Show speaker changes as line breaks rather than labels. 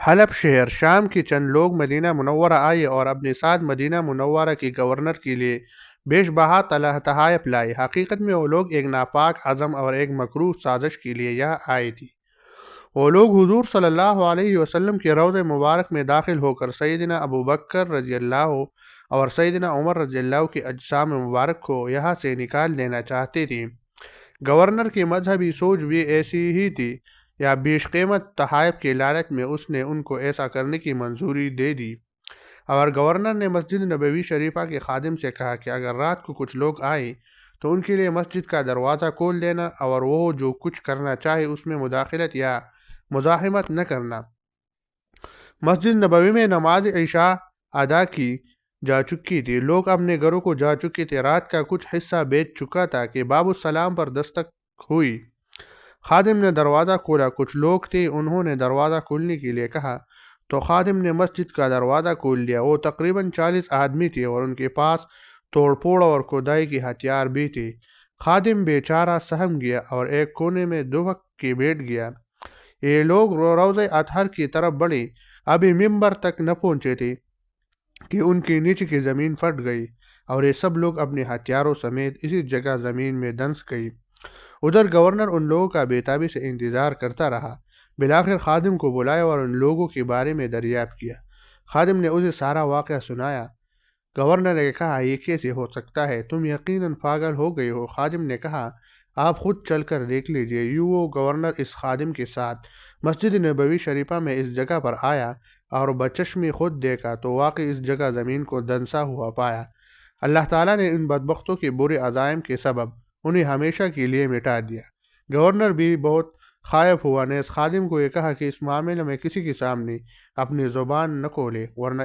حلب شہر شام کی چند لوگ مدینہ منورہ آئے اور اپنے ساتھ مدینہ منورہ کی گورنر کے لیے بیش بہا تحائف لائے۔ حقیقت میں وہ لوگ ایک ناپاک عزم اور ایک مکروہ سازش کے لیے یہاں آئے تھے۔ وہ لوگ حضور صلی اللہ علیہ وسلم کے روضہ مبارک میں داخل ہو کر سیدنا ابو بکر رضی اللہ اور سیدنا عمر رضی اللہ کی اجسام مبارک کو یہاں سے نکال دینا چاہتے تھے۔ گورنر کی مذہبی سوچ بھی ایسی ہی تھی، یا بیش قیمت تحائف کے لالچ میں اس نے ان کو ایسا کرنے کی منظوری دے دی۔ اور گورنر نے مسجد نبوی شریفہ کے خادم سے کہا کہ اگر رات کو کچھ لوگ آئے تو ان کے لیے مسجد کا دروازہ کھول دینا، اور وہ جو کچھ کرنا چاہے اس میں مداخلت یا مزاحمت نہ کرنا۔ مسجد نبوی میں نماز عشاء ادا کی جا چکی تھی، لوگ اپنے گھروں کو جا چکے تھے، رات کا کچھ حصہ بیت چکا تھا کہ باب السلام پر دستک ہوئی۔ خادم نے دروازہ کھولا، کچھ لوگ تھے، انہوں نے دروازہ کھولنے کے لیے کہا تو خادم نے مسجد کا دروازہ کھول دیا۔ وہ تقریباً 40 آدمی تھے اور ان کے پاس توڑ پھوڑ اور کھدائی کے ہتھیار بھی تھے۔ خادم بیچارہ سہم گیا اور ایک کونے میں دبک کے بیٹھ گیا۔ یہ لوگ روضہ اطہر کی طرف بڑھے، ابھی ممبر تک نہ پہنچے تھے کہ ان کے نیچے کی زمین پھٹ گئی اور یہ سب لوگ اپنے ہتھیاروں سمیت اسی جگہ زمین میں دھنس گئی۔ ادھر گورنر ان لوگوں کا بے تابی سے انتظار کرتا رہا۔ بالآخر خادم کو بلایا اور ان لوگوں کے بارے میں دریافت کیا۔ خادم نے اسے سارا واقعہ سنایا۔ گورنر نے کہا یہ کیسے ہو سکتا ہے؟ تم یقیناً پاگل ہو گئے ہو۔ خادم نے کہا آپ خود چل کر دیکھ لیجئے۔ یوں وہ گورنر اس خادم کے ساتھ مسجد نبوی شریفہ میں اس جگہ پر آیا اور بچشمی خود دیکھا تو واقعی اس جگہ زمین کو دھنسا ہوا پایا۔ اللہ تعالیٰ نے ان بدبختوں کے برے عزائم کے سبب انہیں ہمیشہ کے لیے مٹا دیا۔ گورنر بھی بہت خائف ہوا، نیز خادم کو یہ کہا کہ اس معاملے میں کسی کے سامنے اپنی زبان نہ کھولے، ورنہ